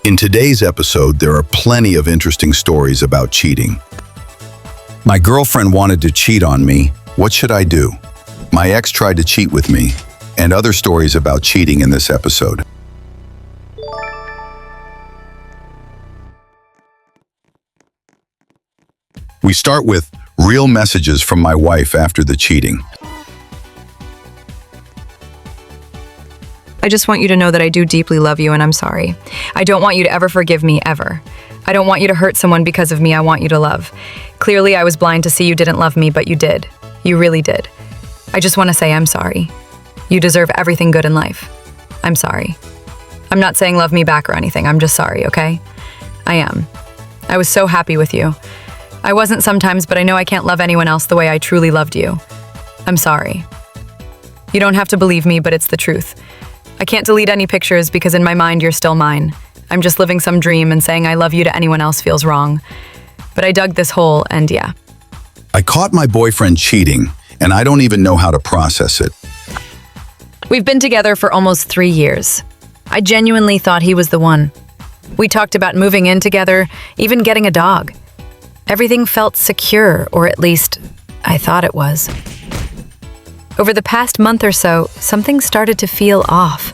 In today's episode, there are plenty of interesting stories about cheating. My girlfriend wanted to cheat on me. What should I do? My ex tried to cheat with me, and other stories about cheating in this episode. We start with real messages from my wife after the cheating. I just want you to know that I do deeply love you and I'm sorry. I don't want you to ever forgive me, ever. I don't want you to hurt someone because of me. I want you to love. Clearly, I was blind to see you didn't love me, but you did. You really did. I just want to say I'm sorry. You deserve everything good in life. I'm sorry. I'm not saying love me back or anything. I'm just sorry, okay? I am. I was so happy with you. I wasn't sometimes, but I know I can't love anyone else the way I truly loved you. I'm sorry. You don't have to believe me, but it's the truth. I can't delete any pictures because in my mind you're still mine. I'm just living some dream and saying I love you to anyone else feels wrong. But I dug this hole and yeah. I caught my boyfriend cheating, and I don't even know how to process it. We've been together for almost 3 years. I genuinely thought he was the one. We talked about moving in together, even getting a dog. Everything felt secure, or at least I thought it was. Over the past month or so, something started to feel off.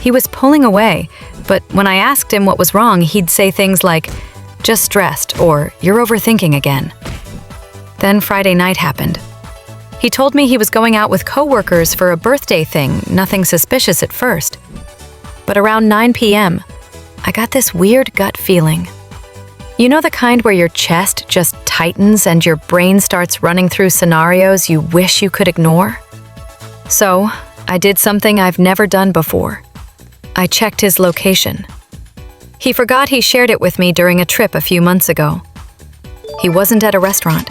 He was pulling away, but when I asked him what was wrong, he'd say things like, "Just stressed," or "You're overthinking again." Then Friday night happened. He told me he was going out with coworkers for a birthday thing, nothing suspicious at first. But around 9 p.m., I got this weird gut feeling. You know the kind where your chest just tightens and your brain starts running through scenarios you wish you could ignore? So, I did something I've never done before. I checked his location. He forgot he shared it with me during a trip a few months ago. He wasn't at a restaurant.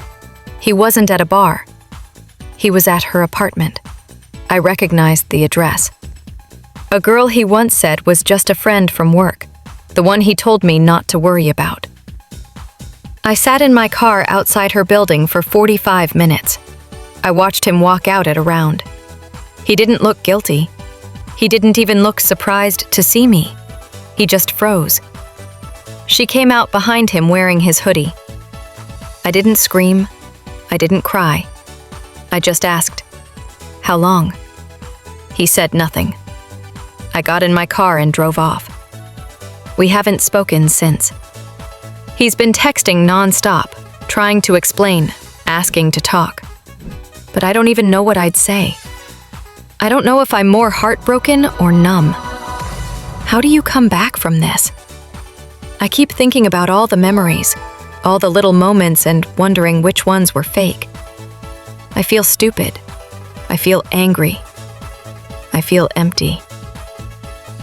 He wasn't at a bar. He was at her apartment. I recognized the address. A girl he once said was just a friend from work, the one he told me not to worry about. I sat in my car outside her building for 45 minutes. I watched him walk out at around. He didn't look guilty. He didn't even look surprised to see me. He just froze. She came out behind him wearing his hoodie. I didn't scream. I didn't cry. I just asked, "How long?" He said nothing. I got in my car and drove off. We haven't spoken since. He's been texting nonstop, trying to explain, asking to talk. But I don't even know what I'd say. I don't know if I'm more heartbroken or numb. How do you come back from this? I keep thinking about all the memories, all the little moments, and wondering which ones were fake. I feel stupid. I feel angry. I feel empty.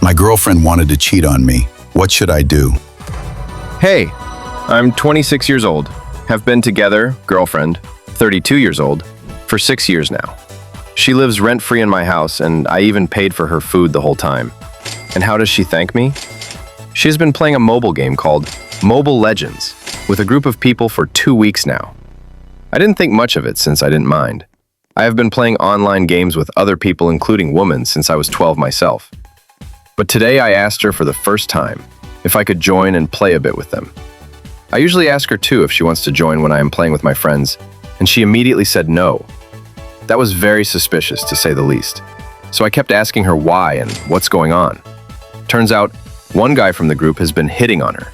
My girlfriend wanted to cheat on me. What should I do? Hey, I'm 26 years old, have been together, girlfriend, 32 years old, for 6 years now. She lives rent-free in my house, and I even paid for her food the whole time. And how does she thank me? She's been playing a mobile game called Mobile Legends with a group of people for 2 weeks now. I didn't think much of it since I didn't mind. I have been playing online games with other people, including women, since I was 12 myself. But today I asked her for the first time if I could join and play a bit with them. I usually ask her too if she wants to join when I am playing with my friends, and she immediately said no. That was very suspicious, to say the least. So I kept asking her why and what's going on. Turns out, one guy from the group has been hitting on her.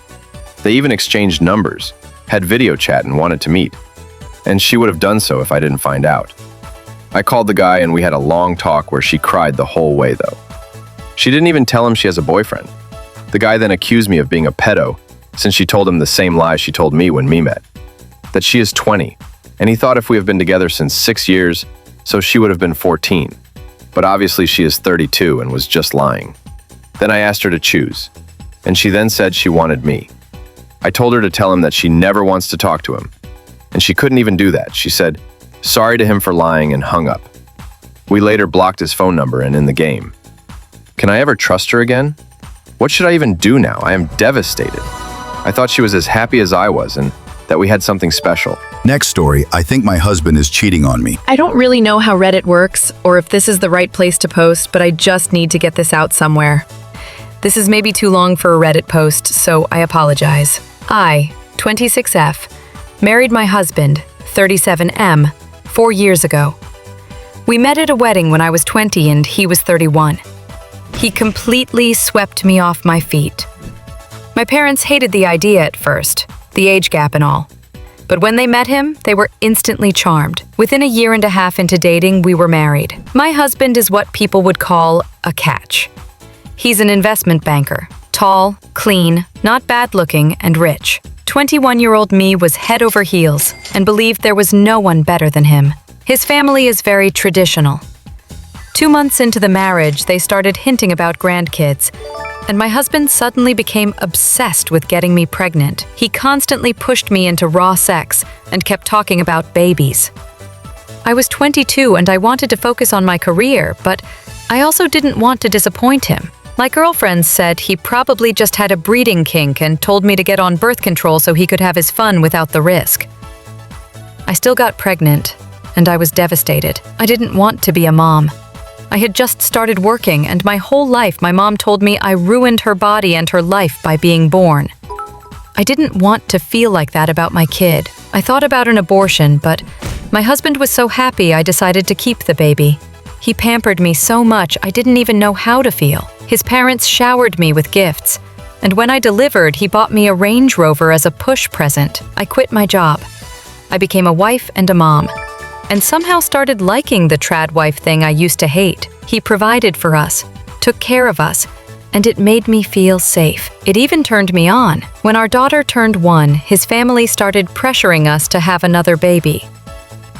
They even exchanged numbers, had video chat and wanted to meet. And she would have done so if I didn't find out. I called the guy and we had a long talk where she cried the whole way though. She didn't even tell him she has a boyfriend. The guy then accused me of being a pedo, since she told him the same lie she told me when we met, that she is 20, and he thought if we have been together since 6 years, so she would have been 14. But obviously she is 32 and was just lying. Then I asked her to choose, and she then said she wanted me. I told her to tell him that she never wants to talk to him, and she couldn't even do that. She said sorry to him for lying and hung up. We later blocked his phone number and in the game. Can I ever trust her again? What should I even do now? I am devastated. I thought she was as happy as I was and that we had something special. Next story, I think my husband is cheating on me. I don't really know how Reddit works or if this is the right place to post, but I just need to get this out somewhere. This is maybe too long for a Reddit post, so I apologize. I, 26F, married my husband, 37M, 4 years ago. We met at a wedding when I was 20 and he was 31. He completely swept me off my feet. My parents hated the idea at first, the age gap and all. But when they met him, they were instantly charmed. Within a year and a half into dating, we were married. My husband is what people would call a catch. He's an investment banker, tall, clean, not bad-looking, and rich. 21-year-old me was head over heels and believed there was no one better than him. His family is very traditional. 2 months into the marriage, they started hinting about grandkids, and my husband suddenly became obsessed with getting me pregnant. He constantly pushed me into raw sex and kept talking about babies. I was 22 and I wanted to focus on my career, but I also didn't want to disappoint him. My girlfriends said he probably just had a breeding kink and told me to get on birth control so he could have his fun without the risk. I still got pregnant, and I was devastated. I didn't want to be a mom. I had just started working, and my whole life my mom told me I ruined her body and her life by being born. I didn't want to feel like that about my kid. I thought about an abortion, but my husband was so happy I decided to keep the baby. He pampered me so much I didn't even know how to feel. His parents showered me with gifts, and when I delivered, he bought me a Range Rover as a push present. I quit my job. I became a wife and a mom, and somehow started liking the trad wife thing I used to hate. He provided for us, took care of us, and it made me feel safe. It even turned me on. When our daughter turned 1, his family started pressuring us to have another baby.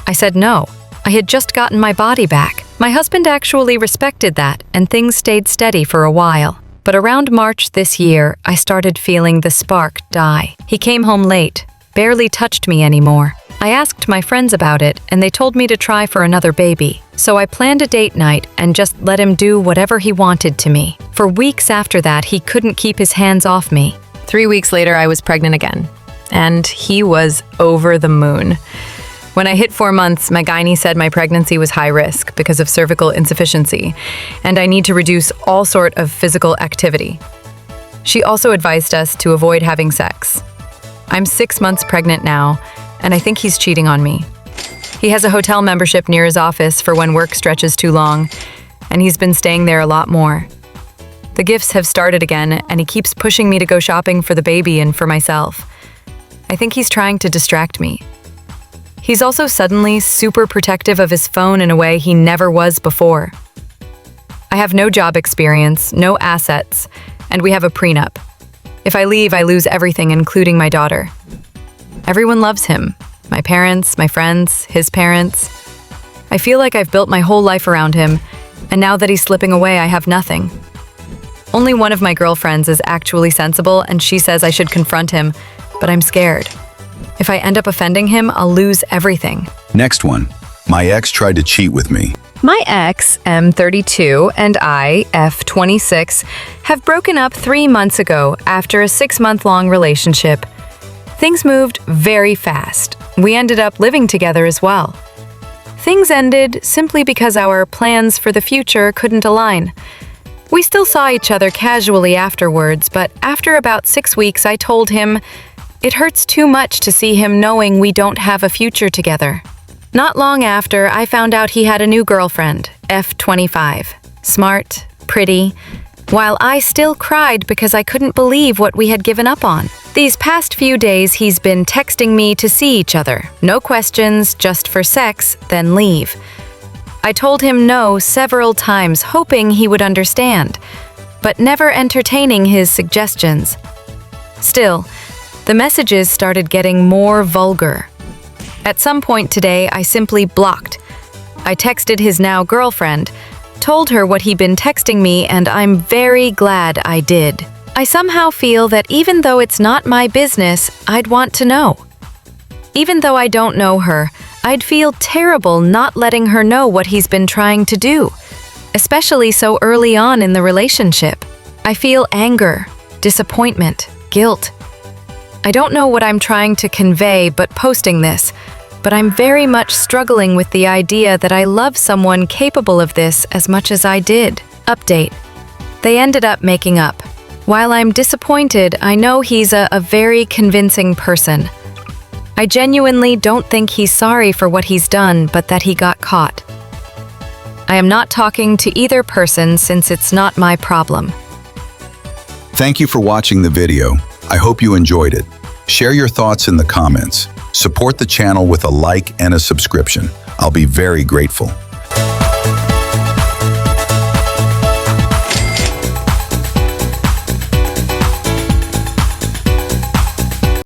I said no. I had just gotten my body back. My husband actually respected that, and things stayed steady for a while. But around March this year, I started feeling the spark die. He came home late, barely touched me anymore. I asked my friends about it, and they told me to try for another baby. So I planned a date night and just let him do whatever he wanted to me. For weeks after that, he couldn't keep his hands off me. 3 weeks later, I was pregnant again, and he was over the moon. When I hit 4 months, my gynae said my pregnancy was high risk because of cervical insufficiency, and I need to reduce all sort of physical activity. She also advised us to avoid having sex. I'm 6 months pregnant now, and I think he's cheating on me. He has a hotel membership near his office for when work stretches too long, and he's been staying there a lot more. The gifts have started again, and he keeps pushing me to go shopping for the baby and for myself. I think he's trying to distract me. He's also suddenly super protective of his phone in a way he never was before. I have no job experience, no assets, and we have a prenup. If I leave, I lose everything, including my daughter. Everyone loves him. My parents, my friends, his parents. I feel like I've built my whole life around him, and now that he's slipping away, I have nothing. Only one of my girlfriends is actually sensible, and she says I should confront him, but I'm scared. If I end up offending him, I'll lose everything. Next one. My ex tried to cheat with me. My ex, M32, and I, F26, have broken up 3 months ago after a 6-month-long relationship. Things moved very fast. We ended up living together as well. Things ended simply because our plans for the future couldn't align. We still saw each other casually afterwards, but after about 6 weeks, I told him, it hurts too much to see him knowing we don't have a future together. Not long after, I found out he had a new girlfriend, F25. Smart, pretty, while I still cried because I couldn't believe what we had given up on. These past few days, he's been texting me to see each other. No questions, just for sex, then leave. I told him no several times, hoping he would understand, but never entertaining his suggestions. Still, the messages started getting more vulgar. At some point today, I simply blocked. I texted his now girlfriend, told her what he'd been texting me, and I'm very glad I did. I somehow feel that even though it's not my business, I'd want to know. Even though I don't know her, I'd feel terrible not letting her know what he's been trying to do, especially so early on in the relationship. I feel anger, disappointment, guilt. I don't know what I'm trying to convey but posting this, but I'm very much struggling with the idea that I love someone capable of this as much as I did. Update. They ended up making up. While I'm disappointed, I know he's a very convincing person. I genuinely don't think he's sorry for what he's done, but that he got caught. I am not talking to either person since it's not my problem. Thank you for watching the video. I hope you enjoyed it. Share your thoughts in the comments. Support the channel with a like and a subscription. I'll be very grateful.